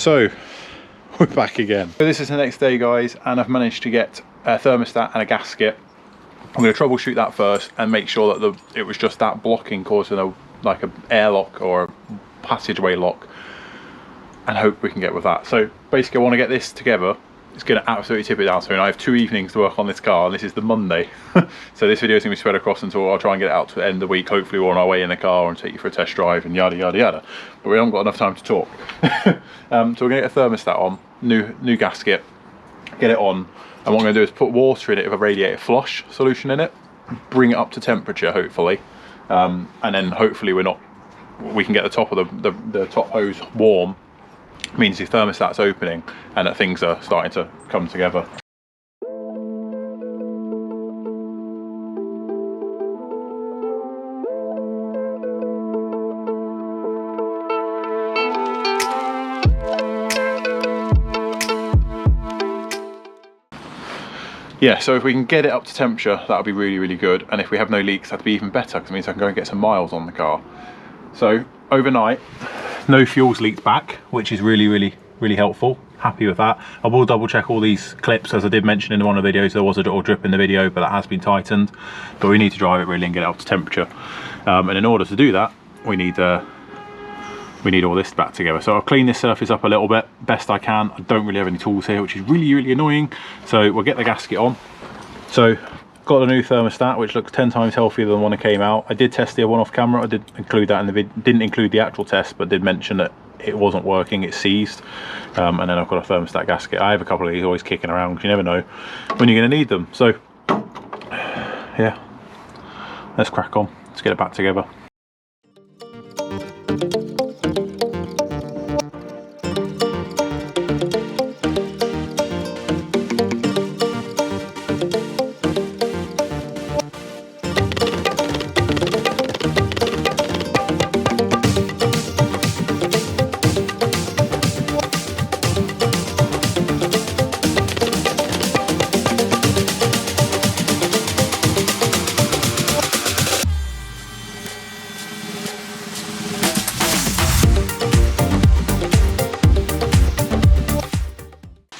So we're back again. So this is the next day, guys, and I've managed to get a thermostat and a gasket. I'm going to troubleshoot that first and make sure that it was just that blocking causing like an airlock or a passageway lock, and hope we can get with that. So basically I want to get this together. It's going to absolutely tip it down soon. I have 2 evenings to work on this car, and this is the Monday. So this video is going to be spread across until I'll try and get it out to the end of the week. Hopefully we're on our way in the car and take you for a test drive and yada yada yada. But we haven't got enough time to talk. So we're going to get a thermostat on, new gasket, get it on, and what I'm going to do is put water in it with a radiator flush solution in it, bring it up to temperature hopefully, and then hopefully we can get the top of the top hose warm. Means the thermostat's opening and that things are starting to come together. Yeah, so if we can get it up to temperature, that would be really, really good. And if we have no leaks, that'd be even better, because it means I can go and get some miles on the car. So overnight, no fuel's leaked back, which is really, really, really helpful. Happy with that. I will double check all these clips, as I did mention in one of the videos. There was a little drip in the video, but that has been tightened. But we need to drive it really and get it up to temperature. And in order to do that, we need all this back together. So I'll clean this surface up a little bit, best I can. I don't really have any tools here, which is really, really annoying. So we'll get the gasket on. So got a new thermostat, which looks 10 times healthier than the one that came out. I did test the other one off camera. I did include that in the video. Didn't include the actual test, but did mention that it wasn't working, it seized. And then I've got a thermostat gasket. I have a couple of these always kicking around, because you never know when you're going to need them. So yeah, let's crack on. Let's get it back together.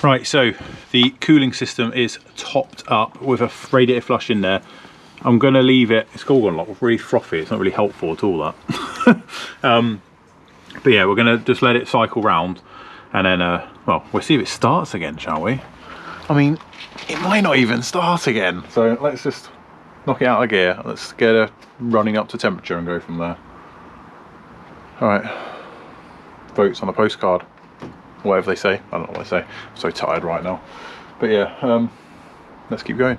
Right, so the cooling system is topped up with a radiator flush in there. I'm going to leave it, it's all gone like really frothy, it's not really helpful at all, that. But yeah, we're going to just let it cycle round, and then, well, we'll see if it starts again, shall we? I mean, it might not even start again. So let's just knock it out of gear. Let's get it running up to temperature and go from there. All right, votes on the postcard. Whatever they say, I don't know what they say. I'm so tired right now. But yeah, let's keep going.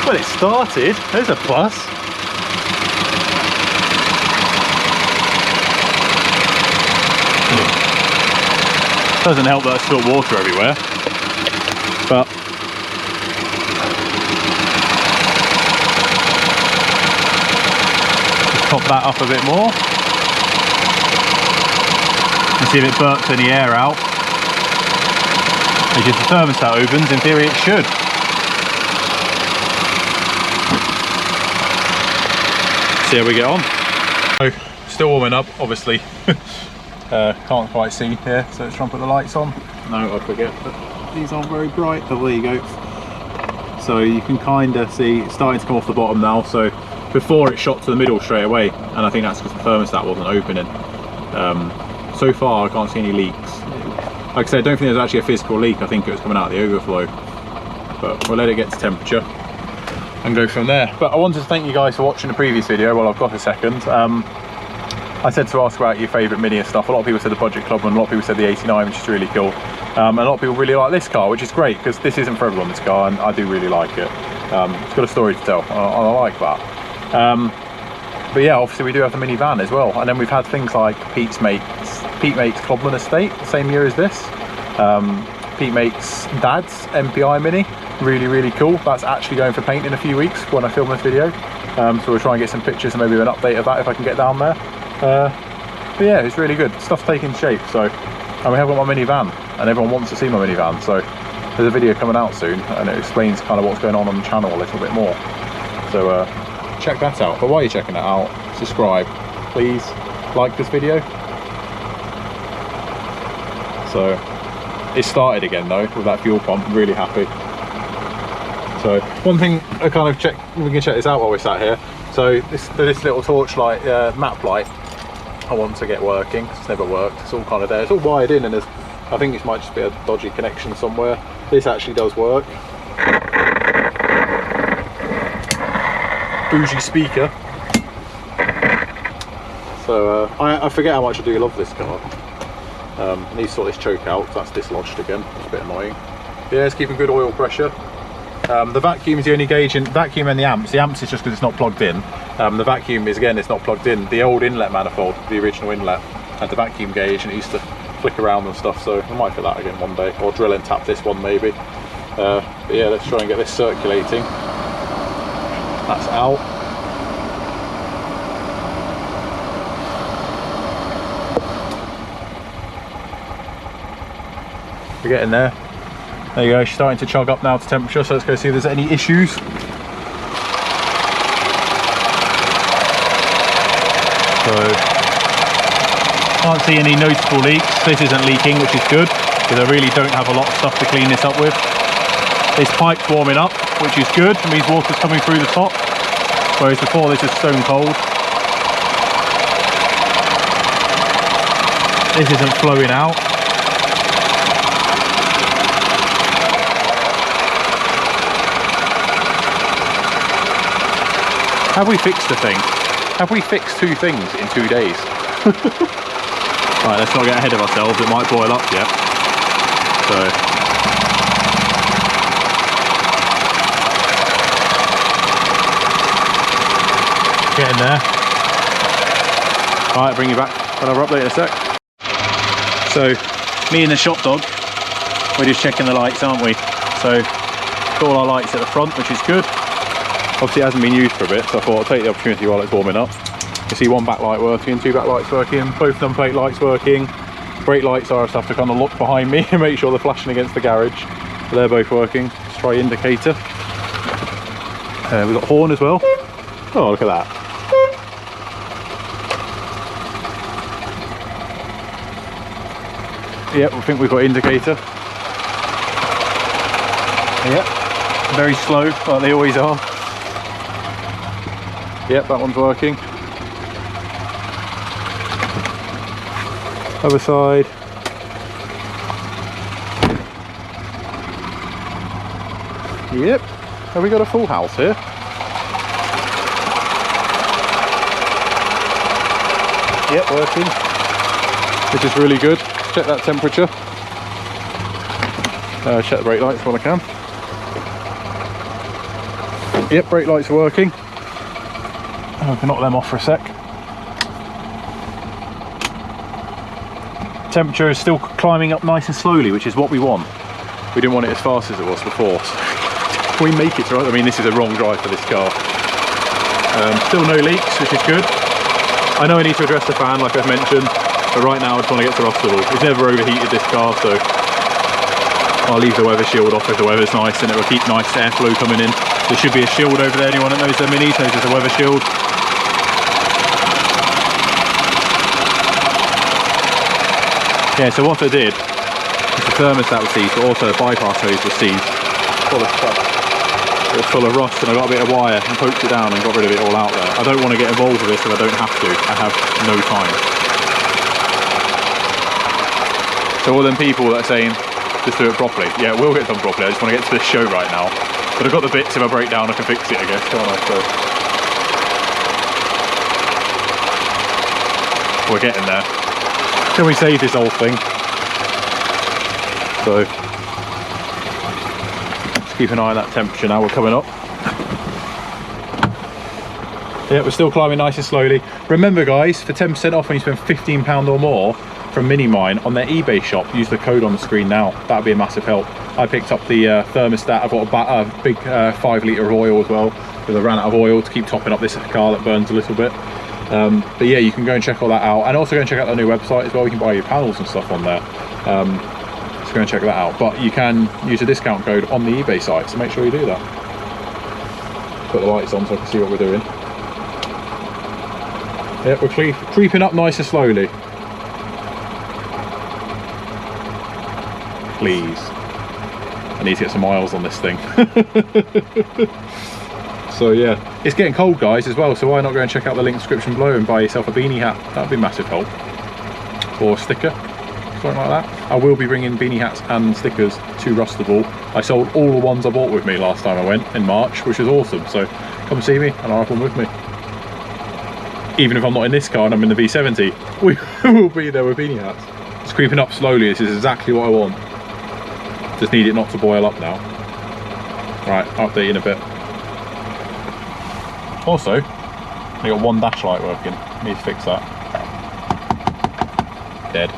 Well, it started. There's a plus. Doesn't help that I spilt water everywhere, but just top that up a bit more and see if it burps any air out. As if the thermostat opens, in theory it should. See how we get on. So, still warming up, obviously. Can't quite see here, so let's try and put the lights on. No, I forget that these aren't very bright. Oh, there you go. So you can kind of see it's starting to come off the bottom now. So before it shot to the middle straight away, and I think that's because the thermostat wasn't opening. So far I can't see any leaks. Like I said, I don't think there's actually a physical leak. I think it was coming out of the overflow. But we'll let it get to temperature and go from there. But I wanted to thank you guys for watching the previous video while I've got a second. I said to ask about your favourite Mini and stuff. A lot of people said the Budget Club, and a lot of people said the 89, which is really cool. A lot of people really like this car, which is great because this isn't for everyone, this car, and I do really like it. It's got a story to tell, and I like that. But yeah, obviously we do have the minivan as well, and then we've had things like Pete makes Cobblin Estate the same year as this. Pete makes Dad's MPI Mini, really cool. That's actually going for paint in a few weeks when I film this video. So we'll try and get some pictures and maybe an update of that if I can get down there. But yeah, it's really good. Stuff's taking shape. So, and we have got my minivan, and everyone wants to see my minivan. So there's a video coming out soon, and it explains kind of what's going on the channel a little bit more. So check that out. But while you're checking it out, subscribe, please. Like this video. So it started again though with that fuel pump. Really happy. So one thing I kind of check, we can check this out while we're sat here. So this little torchlight map light I want to get working. It's never worked. It's all kind of there. It's all wired in, and there's, I think it might just be a dodgy connection somewhere. This actually does work. Bougie speaker. So I forget how much I do love this car. I need to sort this choke out. That's dislodged again. It's a bit annoying. But yeah, it's keeping good oil pressure. The vacuum is the only gauge in vacuum, and the amps. The amps is just because it's not plugged in. The vacuum is, again, it's not plugged in. The old inlet manifold, the original inlet, had the vacuum gauge, and it used to flick around and stuff. So I might fit that again one day, or drill and tap this one maybe. But yeah, let's try and get this circulating. That's out. We're getting there. There you go, she's starting to chug up now to temperature, so let's go see if there's any issues. So, can't see any noticeable leaks. This isn't leaking, which is good, because I really don't have a lot of stuff to clean this up with. This pipe's warming up, which is good. It means water's coming through the top, whereas before this is stone cold. This isn't flowing out. Have we fixed the thing? Have we fixed two things in 2 days? Right, let's not get ahead of ourselves. It might boil up yet. So. Getting there. Alright, bring you back. Another update in a sec. So, me and the shop dog, we're just checking the lights, aren't we? So, got all our lights at the front, which is good. Obviously it hasn't been used for a bit, so I thought I'll take the opportunity while it's warming up. You see one backlight working, two backlights working, both number plate lights working. Brake lights are, I just have to kind of look behind me and make sure they're flashing against the garage. But they're both working. Let's try indicator. We've got horn as well. Oh, look at that. Yep, I think we've got indicator. Yep, very slow, like they always are. Yep, that one's working. Other side. Yep, have we got a full house here? Yep, working. Which is really good. Check that temperature. Check the brake lights while I can. Yep, brake lights are working. I can knock them off for a sec. Temperature is still climbing up nice and slowly, which is what we want. We didn't want it as fast as it was before. So we make it right. I mean, this is a wrong drive for this car. Still no leaks, which is good. I know I need to address the fan, like I've mentioned, but right now I just want to get to Rustable. It's never overheated, this car, so I'll leave the weather shield off if the weather's nice, and it will keep nice airflow coming in. There should be a shield over there. Anyone that knows their Minis knows there's a weather shield. Yeah, so what I did, the thermostat was seized, but also the bypass hose was seized. Full of stuff. It was full of rust, and I got a bit of wire and poked it down and got rid of it all out there. I don't want to get involved with this if I don't have to. I have no time. So all them people that are saying, just do it properly. Yeah, it will get done properly. I just want to get to this show right now. But I've got the bits, if I break down I can fix it, I guess, can't I? So we're getting there. Can we save this whole thing? So let's keep an eye on that temperature now. We're coming up. Yeah, we're still climbing nice and slowly. Remember guys, for 10% off when you spend £15 or more from Minimine on their eBay shop, use the code on the screen now. That'd be a massive help. I picked up the thermostat. I've got a big 5 litre of oil as well, because I ran out of oil to keep topping up this car that burns a little bit. But yeah, you can go and check all that out, and also go and check out the new website as well. You can buy your panels and stuff on there. So go and check that out. But you can use a discount code on the eBay site, so make sure you do that. Put the lights on so I can see what we're doing. Yeah, we're creeping up nice and slowly. Please. I need to get some miles on this thing. So yeah, it's getting cold guys as well, so why not go and check out the link description below and buy yourself a beanie hat? That'd be a massive help. Or a sticker, something like that. I will be bringing beanie hats and stickers to Rustable. I sold all the ones I bought with me last time I went in March, which was awesome. So come see me and I'll have one with me. Even if I'm not in this car and I'm in the V70, we will be there with beanie hats. It's creeping up slowly. This is exactly what I want. Just need it not to boil up now. Right, update in a bit. Also, I got one dash light working. Need to fix that. Dead.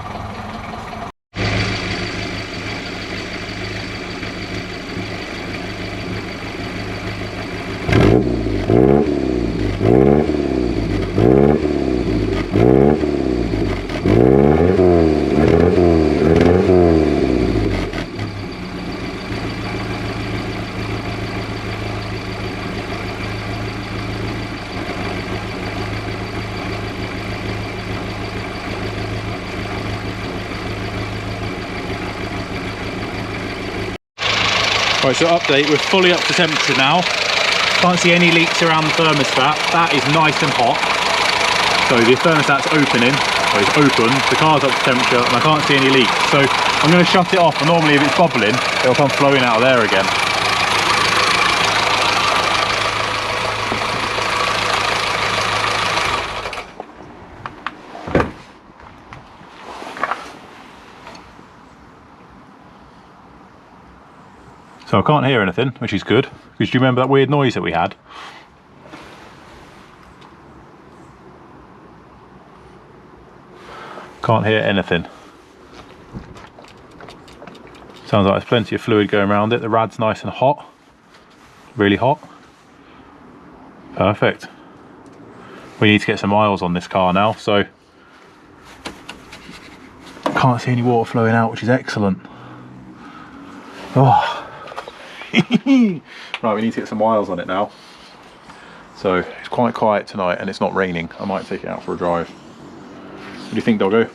Right, so update, we're fully up to temperature now. Can't see any leaks around the thermostat. That is nice and hot. So the thermostat's opening, so it's open, the car's up to temperature, and I can't see any leaks. So I'm going to shut it off, and normally if it's bubbling, it'll come flowing out of there again. So I can't hear anything, which is good, because do you remember that weird noise that we had? Can't hear anything. Sounds like there's plenty of fluid going around it. The rad's nice and hot, really hot. Perfect. We need to get some miles on this car now, so can't see any water flowing out, which is excellent. Oh. Right, we need to get some miles on it now. So it's quite quiet tonight and it's not raining. I might take it out for a drive. What do you think, doggo?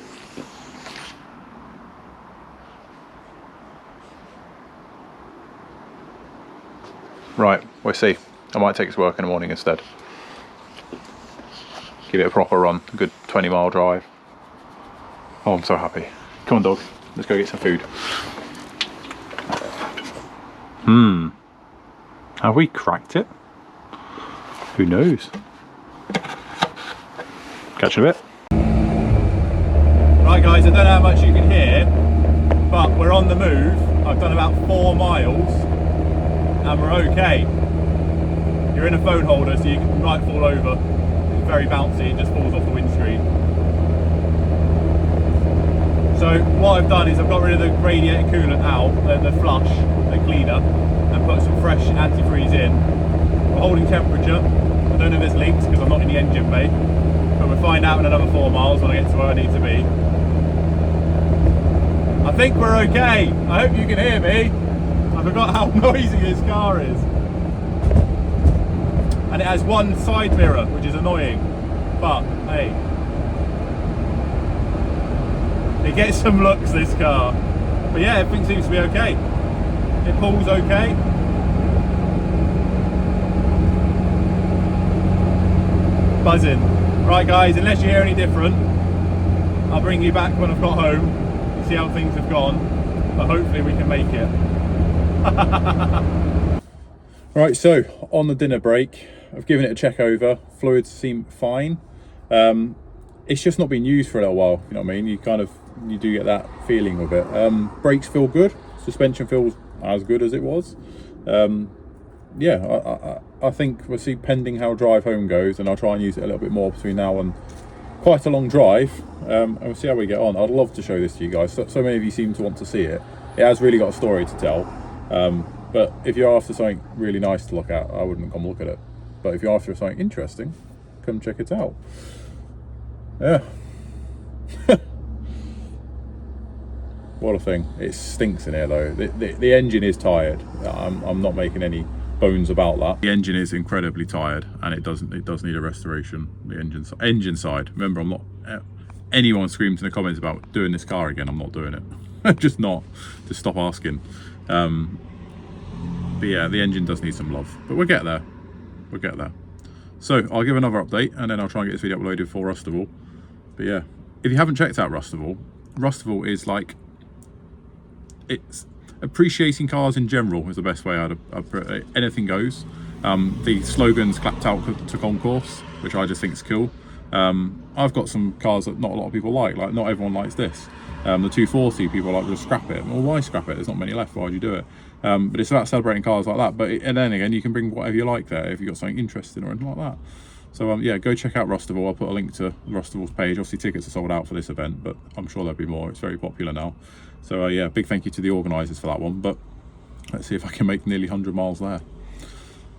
Right, we'll see. I might take it to work in the morning instead. Give it a proper run, a good 20-mile drive. Oh, I'm so happy. Come on, dog. Let's go get some food. Have we cracked it? Who knows? Catch you in a bit. Right guys, I don't know how much you can hear, but we're on the move. I've done about 4 miles and we're okay. You're in a phone holder, so you might fall over. It's very bouncy, it just falls off the windscreen. So what I've done is I've got rid of the radiator coolant out, the flush, the cleaner, and put some fresh antifreeze in. We're holding temperature. I don't know if there's leaks because I'm not in the engine bay, but we'll find out in another 4 miles when I get to where I need to be. I think we're okay. I hope you can hear me. I forgot how noisy this car is. And it has one side mirror, which is annoying, but hey. It gets some looks, this car. But yeah, everything seems to be okay. It pulls okay. Buzzing. Right guys, unless you hear any different, I'll bring you back when I've got home and see how things have gone. But hopefully we can make it. Right, so on the dinner break, I've given it a check over. Fluids seem fine. It's just not been used for a little while, you know what I mean? You kind of you do get that feeling of it. Brakes feel good, suspension feels as good as it was. Yeah, I think we'll see, pending how drive home goes, and I'll try and use it a little bit more between now and quite a long drive, and we'll see how we get on. I'd love to show this to you guys. So many of you seem to want to see it. It has really got a story to tell, but if you're after something really nice to look at, I wouldn't come look at it. But if you're after something interesting, come check it out. Yeah. What a thing. It stinks in here though. The engine is tired. I'm not making any bones about that. The engine is incredibly tired, and it does need a restoration. The engine side. Remember, I'm not, anyone screams in the comments about doing this car again, I'm not doing it. Just not. Just stop asking. But yeah, the engine does need some love, but we'll get there. We'll get there. So I'll give another update, and then I'll try and get this video uploaded for Rustival. But yeah, if you haven't checked out Rustival is like, it's appreciating cars in general is the best way I'd put it. Anything goes. The slogan's clapped out to concourse, which I just think is cool. I've got some cars that not a lot of people like not everyone likes this. The 240, people like to scrap it. Well, why scrap it? There's not many left, why would you do it? But it's about celebrating cars like that. And then again, you can bring whatever you like there if you've got something interesting or anything like that. So yeah, go check out Rustival. I'll put a link to Rustival's page. Obviously tickets are sold out for this event, but I'm sure there'll be more. It's very popular now. So yeah, big thank you to the organisers for that one. But let's see if I can make nearly 100 miles there.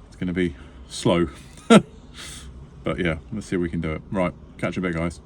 It's going to be slow. But yeah, let's see if we can do it. Right, catch you a bit, guys.